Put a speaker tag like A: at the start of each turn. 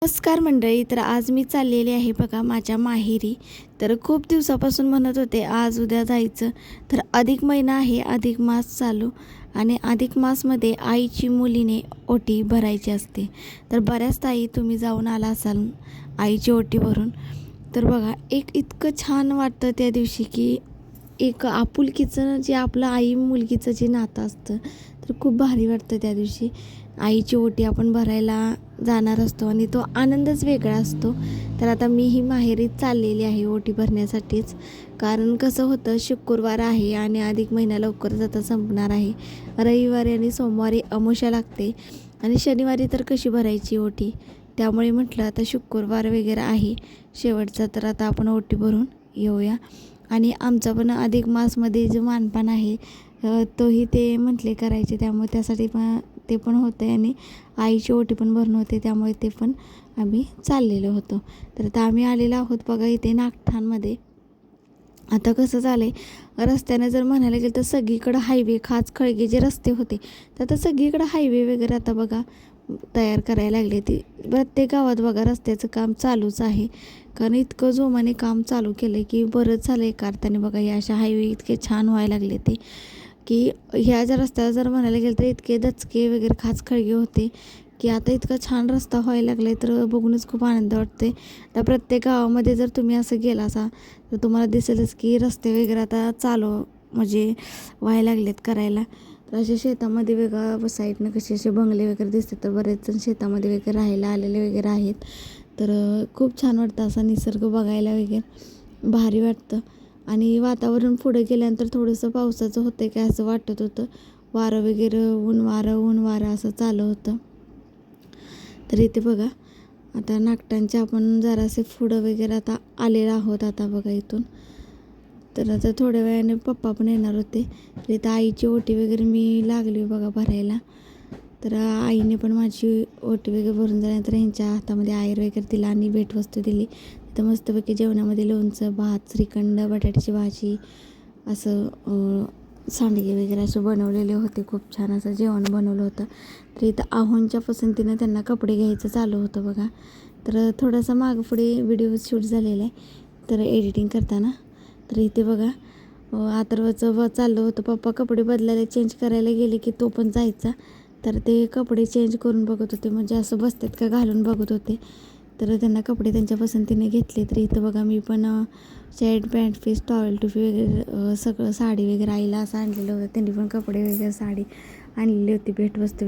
A: नमस्कार मंडळी. तर आज मी चाललेली आहे बघा माझ्या माहेरी. तर खूप दिवसापासून म्हणत होते आज उद्या जायचं. तर अधिक महिना आहे, अधिक मास चालू आणि अधिक मासमध्ये आईची मुलीने ओटी भरायची असते. तर बऱ्याच ताई तुम्ही जाऊन आला असाल आईची ओटी भरून. तर बघा एक इतकं छान वाटतं त्या दिवशी की एक आपुलकीचं जे आपलं आई मुलगीचं जे नातं असतं तर खूप भारी वाटतं त्या दिवशी. आईची ओटी आपण भरायला जाणार असतो आणि तो आनंदच वेगळा असतो. तर आता मी ही माहेरी चाललेली आहे ओटी भरण्यासाठीच. कारण कसं होतं, शुक्रवार आहे आणि अधिक महिना लवकरच आता संपणार आहे. रविवारी आणि सोमवारी अमावस्या लागते आणि शनिवारी तर कशी भरायची ओटी. त्यामुळे म्हटलं आता शुक्रवार वगैरे आहे शेवटचा, तर आता आपण ओटी भरून येऊया. आणि आमचा पण अधिक मासमध्ये जो मानपान आहे तोही ते म्हटले करायचे, त्यामुळे त्यासाठी पण ते पण होते आणि आईची ओटी पण भरणं होते, त्यामुळे ते पण आम्ही चाललेलो होतो. तर आता आम्ही आलेलो आहोत बघा इथे नागठाणमध्ये. आता कसं झालं आहे, रस्त्याने जर म्हणायला गेलं तर सगळीकडं हायवे खळगे जे रस्ते होते तर आता सगळीकडं हायवे वगैरे आता बघा तयार करायला लागले. ती प्रत्येक गावात बघा रस्त्याचं काम चालूच आहे. कारण इतकं जोमाने काम चालू केलं आहे की बरंच झालं. एका अर्थाने बघा या अशा हायवे इतके छान व्हायला लागले ते की ह्या ज्या रस्त्याला जर म्हणायला गेलं तर इतके दचके वगैरे खळगे होते की आता इतका छान रस्ता व्हायला लागला आहे, तर बघूनच खूप आनंद वाटते. तर प्रत्येक गावामध्ये जर तुम्ही असं गेला असा तर तुम्हाला दिसेलच की रस्ते वगैरे आता चालू म्हणजे व्हायला लागलेत करायला. तर अशा शेतामध्ये वेगळा साईडनं कसे असे बंगले वगैरे दिसतात, तर बरेच जण शेतामध्ये वगैरे राहायला आलेले वगैरे आहेत. तर खूप छान वाटतं असा निसर्ग बघायला वगैरे, भारी वाटतं. आणि वातावरण पुढे गेल्यानंतर थोडंसं पावसाचं होतं काय असं वाटत होतं. वारं वगैरे ऊन वारं असं चालू होतं. तर इथे बघा आता नागटांचे आपण जरासे पुढं वगैरे आता आलेलो आहोत आता बघा इथून. तर आता थोड्या वेळाने पप्पा पण येणार होते. तर इथं आईची ओटी वगैरे मी लागली बघा भरायला. तर आईने पण माझी ओटी वगैरे भरून झाल्यानंतर ह्यांच्या हातामध्ये आयर वगैरे दिला आणि भेटवस्तू दिली. तर मस्तपैकी जेवणामध्ये लोणचं, भात, श्रीखंड, बटाट्याची भाजी, असं सांडगे वगैरे असे बनवलेले होते. खूप छान असं जेवण बनवलं होतं. तर इथं आहोंच्या पसंतीनं त्यांना कपडे घ्यायचं चालू होतं बघा. तर थोडासा मागपुढे व्हिडिओ शूट झालेला आहे तर एडिटिंग करताना. तर इथे बघा अथर्वचं चाललं होतं, पप्पा कपडे बदलायला चेंज करायला गेले की तो पण जायचा. तर ते कपडे चेंज करून बघत होते, म्हणजे असं बसतात का घालून बघत होते. तर त्यांना कपडे त्यांच्या पसंतीने घेतले. तर इथं बघा मी पण शर्ट पॅन्ट पीस टॉवेल टोपी वगैरे सगळं साडी वगैरे आईला असं आणलेलं होतं. त्यांनी पण कपडे वगैरे साडी आणलेली होती भेटवस्तू.